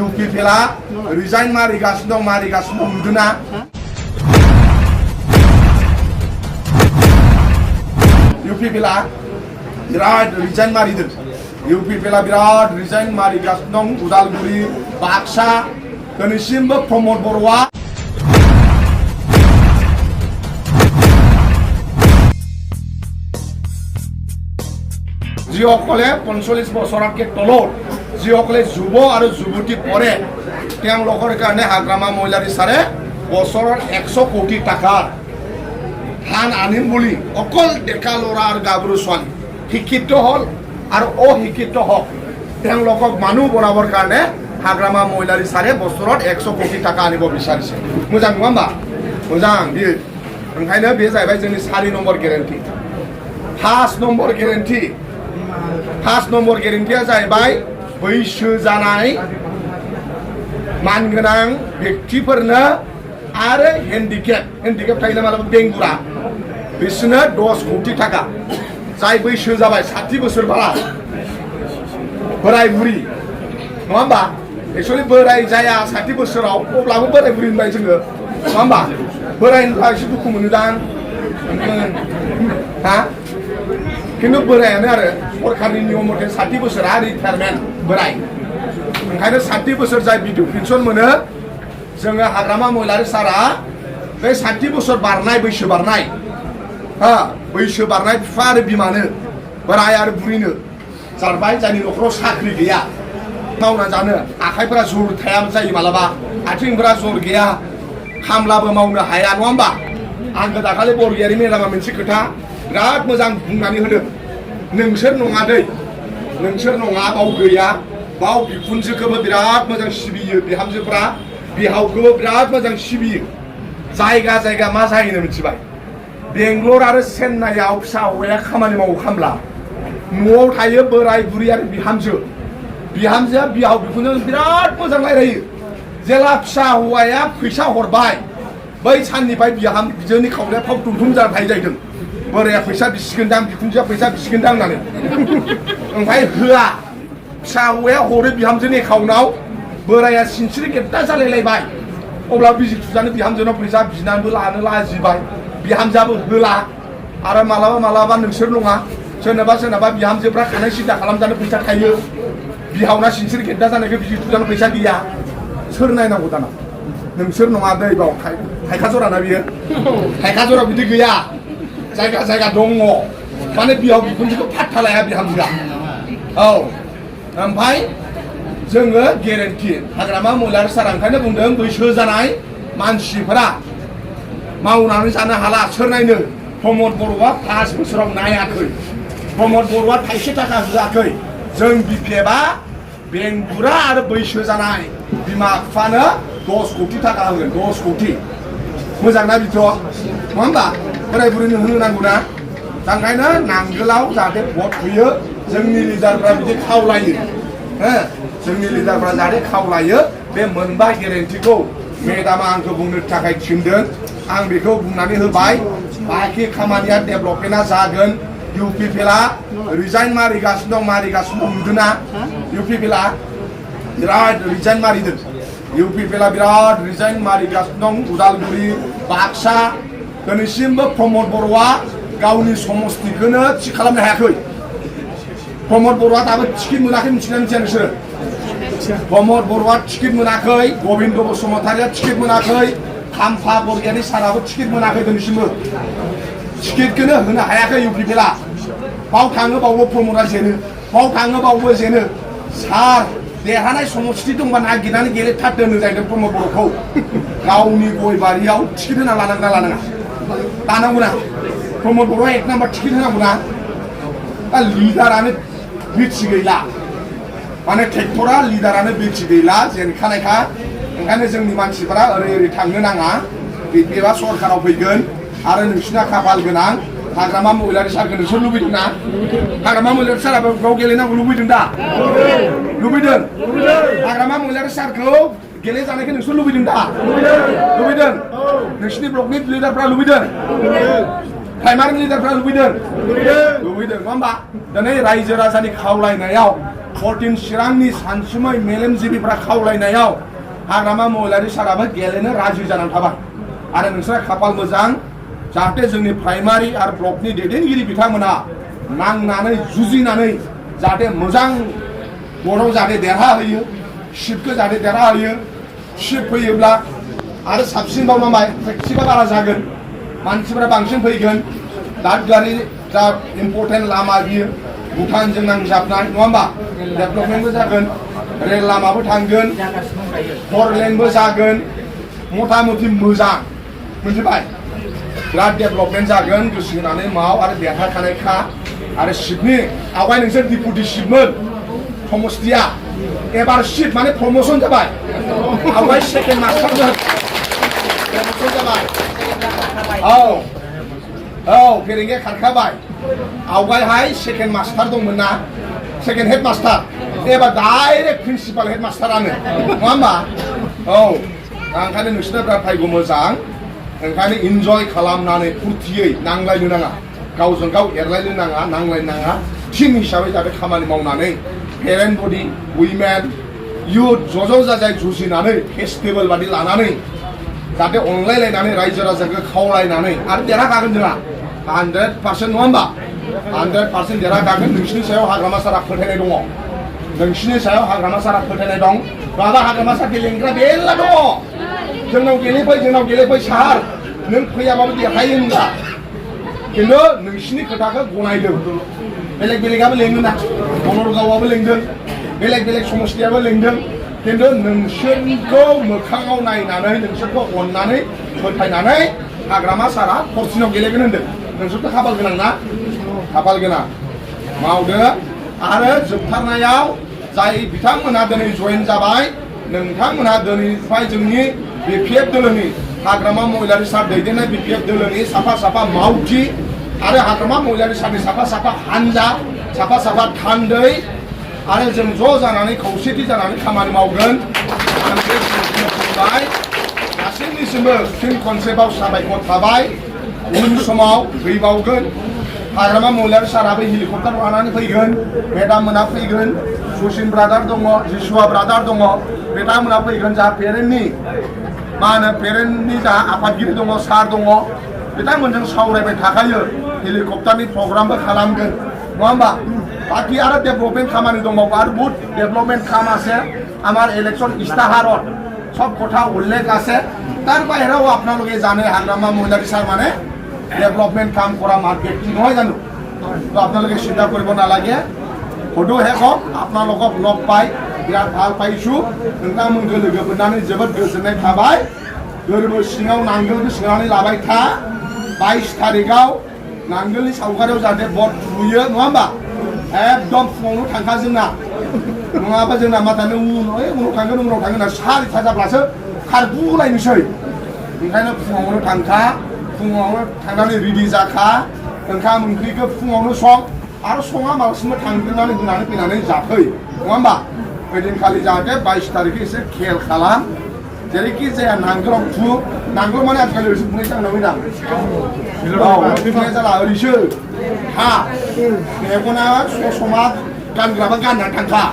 UPPL Resign मारिगासिनो दं नुदोंना UPPL बिराद Resign मारिदों UPPL बिराद Resign मारिगासिनो दं उदालगुरि बाक्सा दिनैसिमबो प्रमद बर'आ যিসকলে 45 বছৰতকৈ তলৰ যিসকলে যুৱ আৰু যুৱতী পৰে তেওঁলোকৰ কাৰণে হাগ্ৰামা মহিলাৰ চাৰে বছৰৰ 100 কোটি টকাৰ ধান আনিম বুলি অকল ডেকা ল'ৰা আৰু গাভৰু ছোৱালী শিক্ষিত হ'ল আৰু অশিক্ষিত হওক তেওঁলোকক মানুহ বনাবৰ কাৰণে হাগ্ৰামা মহিলাৰ চাৰে বছৰত 100 কোটি টকা আনিব বিচাৰিছে मोजां नङा होमबा मोजां बियो ओंखायनो बे जाहैबाय जोंनि 4 number guarantee 5 number guarantee 5 number गेरेन्टिया जाहैबाय बैसो जानाय मानगोनां व्यक्तिफोरनो आरो हेन्डिकेप थायोना मालाबा बेंगुरा बिसोरनो 10 कोटी टाका जाय बैसो जाबाय 60 बोसोर बारा बोराय बुरि नङा होमबा एक्चुअली बोराय जाया 60 बोसोराव अब्लाबो बोराय बुरि होनबाय जोङो नङा होमबा बोरायनिफ्राय एसे दुखु मोनोदां हा किन्तु बोरायानो आरो सरकारनि नियम मथे 60 बोसोरा रिटायारमेन्ट बोराय ओंखायनो 60 बोसोर जाय बिधु पेन्सन मोनो जोङो हाग्रामा महिलारि सारा बे 60 बोसोर बारनाय बैसो बारनाय हा बैसो बारनाय बिफा आरो बिमानो बोराय आरो बुरिनो जारबाय जायनि न'खराव साख्रि गैया मावना जानो आखाइफोरा जर थाया जायो मालाबा आथिंफोरा जर गैया खामलाबो मावनो हाया नङा होमबा आंखौ दाखालि बर'गियारि मेदामा मोनसे खोथा बिराद मोजां बुंनानै होदों नोंसोर नङा दै नोंसोर नङा बाव गैया बाव बिखुनजोखौबो बिराद मोजां सिबियो बिहामजोफ्रा बिहावखौबो बिराद मोजां सिबियो जायगा जायगा मा जायोनो मिथिबाय बेंगलर आरो चेन्नाइआव फिसा हौवाया खामानि मावो खामला न'आव थायो बोराय बुरि आरो बिहामजोआ बिहाव बिखुनजों बिराद मोजां रायलायो जेला फिसा हौवाया फैसा हरबाय बै साननिफ्राय बिहामजोनि खावलाया फाव दुमथुम जाना थायो जाहैदों बोराया फैसा बिसिगोनदां बिखुनजोआ फैसा बिसिगोनदां होननानै ओमफ्राय होआ फिसा हौवाया हरो बिहामजोनि एकाउन्टआव बोराया सिनस्रि गेद्दा जालायलायबाय अब्ला बिजि थुजानो बिहामजोनाव फैसा बिनानैबो लानो लाजिबाय बिहामजोआबो होला आरो मालाबा नोंसोर नङा सोरनाबा बिहामजोफ्रा खानाय सिदा खालामजानो फैसा थायो बिहावना सिनस्रि गेद्दा जानायखौ बिजि थुजानो फैसा गैया सोर नायनांगौ दाना नोंसोर नङा दै बाव थाइखा जराना बियो थाइखा जरा बिदि गैया जायगा जायगा दङ माने बिहाव बिखुनजोखौ फात्ता लाया बिहामजोआ औ ओमफ्राय जोङो गेरेन्टि हाग्रामा महिलारि सारा ओंखायनो बुंदों बैसो जानाय मानसिफोरा मावनानै जानो हाला सोर नायनो प्रमद बर'आ 5 बोसोराव नायाखै प्रमद बर'आ थाइसे थाखा होआखै जों बिपिएफआ बेंगुरा आरो बैसो जानाय बिमा बिफानो 10 कोटी टाका होगोन 10 कोटी मोजां ना बिथ' नङा होमबा बोराय बुरैनो होनो नांगौ ना ओंखायनो नांगोलाव जाहाथे भट होयो जोंनि लिडारफ्रा बिदि खावलायो जोंनि लिडारफ्रा जाहाथे खावलायो बे मोनबा गेरेन्टिखौ मेदामा आंखौ बुंनो थाखाय थिनदों आं बेखौ बुंनानै होबाय बाखि खामानिया डेभेलपमेन्टआ जागोन UPPL Resign मारिगासिनो दं नुदोंना UPPL बिराद Resign मारिदों UPPL बिराद Resign मारिगासिनो दं उदालगुरि बाक्सा दिनैसिमबो प्रमद बर'आ गावनि समस्तिखौनो थि खालामनो हायाखै प्रमद बर'आ दाबो टिकेट मोनाखै मिथिना मिथिया नोंसोरो प्रमद बर'आ टिकेट मोनाखै गबिन्द बसुमतारिया टिकेट मोनाखै खाम्फा बर'गियारि साराबो टिकेट मोनाखै दिनैसिमबो टिकेटखौनो होनो हायाखै UPPL बाव थाङो बावबो प्रमदआ जेनो बाव थाङो बावबो जेनो सार देरहानाय समस्ति दंबा नागिरनानै गेलेथारदो होनो जाहैदों प्रमद बर'खौ गावनि गय बारियाव टिकेट होना लानांगौना लानांगौना प्रमद बर'आ 1 नाम्बार टिकेट होनांगौना दा लिडारानो बिटि गैला माने ट्रेक्टरा लिडारानो बिटि गैला जेनखानायखा ओंखायनो जोंनि मानसिफोरा ओरै थांनो नाङा बिपिएफआ सरकाराव फैगोन आरो नोंसिना खाफाल गोनां हाग्रामा महिलारि सारखौ नोंसोर लुबैदों ना हाग्रामा महिलारि सारा गाव गेलेनांगौ लुबैदों दा लुबैदों हाग्रामा महिलारि सारखौ गेलेजानायखौ नोंसोर लुबैदों दा लुबैदों नोंसिनि ब्लकनि लिडारफ्रा लुबैदों प्राइमारि लिडारफ्रा लुबैदों नङा होमबा दिनै रायजो राजानि खावलायनायाव 14 चिरांनि सानसुमै मेलेमजिबिफ्रा खावलायनायाव हाग्रामा महिलारि साराबो गेलेनो राजि जानानै थाबाय आरो नोंसोरा खाफाल मोजां जाहाथे जोंनि प्राइमारि आरो ब्लकनि दैदेनगिरि बिथांमोना नांनानै जुजिनानै जाहाथे मोजां बर'आव जाहाथे देरहाहोयो शिफ्टखौ जाहाथे देरहाहोयो शिफ्ट फैयोब्ला आरो साबसिनबाव नामाय प्रेक्टिसा बारा जागोन मानसिफोरा बांसिन फैगोन दादगारि जा इम्पर्टेन्ट लामा बियो भुटानजों नांजाबनाय नङा होमबा डेभेलपमेन्टबो जागोन रेल लामाबो थांगोन 4 लेनबो जागोन मथा मथि मोजां मोनथिबाय बिराद डेभेलपमेन्ट जागोन गोसो होनानै माव आरो देरहाखानायखा आरो शिफ्टनि आवगाय नोंसोर डिपुटि शिफ्टमोन समस्तिया एबार शिफ्ट माने प्रमोशन जाबाय आवगाय सेकेन्ड मास्टारमोन प्रमोशन जाबाय औ फेरेंगे खारखाबाय आवगायहाय सेकेन्ड मास्टार दंमोन ना सेकेन्ड हेड मास्टार एबार डाइरेक्ट प्रिन्सिपाल हेड मास्टारानो नङा होमबा औ ओंखायनो नोंसोरनो बिराद भाग्य मोजां ओंखायनो इन्जय खालामनानै फुर्तियै नांलायनो नाङा गावजों गाव एरलायनो नाङा नांलायनो नाङा टीम हिसाबै जाहाथे खामानि मावनानै पेरेन्ट बडि उइमेन इउथ ज' जाजाय जुजिनानै फेस्टिभेल बादि लानानै जाहाथे अनलायलायनानै रायजो राजाखौ खावलायनानै आरो देरहाखागोन जोंहा 100% नङा होमबा 100% देरहाखागोन नोंसिनि सायाव हाग्रामा सारा फोथायनाय दङ नोंसिनि सायाव हाग्रामा सारा फोथायनाय दं बाबा हाग्रामा सारा गेलेग्रा मेरला दङ जोंनाव गेलेफै सार नों फैयाबाबो देरहायो होनब्ला खिन्थु नोंसिनि खोथाखौ गनायदों बेलेग बेलेगाबो लेंदों ना बनरगावआबो लेंदों बेलेग समस्तियाबो लेंदों खिन्थु नोंसोरखौ मोखाङाव नायनानै नोंसोरखौ अननानै फोथायनानै हाग्रामा सारा फरसिनाव गेलेगोन होनदों नोंसोरथ' खाफाल गोनां ना खाफाल गोनां मावदो आरो जोबथारनायाव जाय बिथांमोनहा दिनै जयेन जाबाय नोंथांमोनहा दिनैनिफ्राय जोंनि BPF दोलोनि हाग्रामा महिलारि सार दैदेननाय BPF दोलोनि साफा मावथि आरो हाग्रामा महिलारि सारनि साफा हानजा साफा थान्दै आरो जों ज' जानानै खौसेथि जानानै खामानि मावगोन आं बे बुंबाय गासैनिसिमबो फिन खनसेबाव साबायखर थाबाय उन समाव फैबावगोन हाग्रामा महिलारि साराबो हेलिकप्टार लानानै फैगोन मेडाम मोना फैगोन सुसिन ब्रादार दङ जिसुआ ब्रादार दङ बिथांमोना फैगोन जा पेरेन्टनि मा होनो पेरेन्टनि जा आफादगिरि दङ सार दङ बिथांमोनजों सावरायबाय थाखायो हेलिकप्टारनि प्रग्रामबो खालामगोन नङा होमबा बाकी आरो डेभेलपमेन्ट खामानि दंबावो आरो बहुत डेभेलपमेन्ट কাম আছে আমার ইলেকশন ইস্তাহারত সব কথা উল্লেখ আছে তার বাইরেও আপোনালোকে জানে হাগ্রামা মহিলাৰী সাৰ মানে डेभेलपमेन्ट काम কৰা মাৰ্কেট নহয় জানো তো আপোনালোকে চিন্তা কৰিব নালাগে ফটো হেকক আপোনালোকক লগ পাই বিৰাট ভাল পাইছো नोंथांमोनखौ लोगो मोननानै जोबोद गोजोननाय थाबाय गोरबो सिङाव नांगोलखौ सोनानै लाबाय था 22 तारिखआव नांगोलनि सावगारियाव जाहाथे बट नुयो नङा होमबा एकदम फुङावनो थांखा जोंना नङाबा जोंना माथानो उनाव थांगोन होनना 4:30 जाब्लासो खारगुलायनोसै ओंखायनो फुङावनो थांखा फुङावनो थांनानै रेडि जाखा ओंखाम ओंख्रिखौ फुङावनो सं आरो सङा मालासिमबो थांग्रोनानै होनानै फैनानै जाफै नङा होमबा ओइदिनखालि जाहाथे 22 तारिखै एसे खेल खालाम जेरैखि जाया नांगोलाव थु नांगोल माने आजिखालि ओरैसो बुंनाय जागोन ना बुंनाय जाला ओरैसो हा मेगना समा गानग्राबा गाननानै थांखा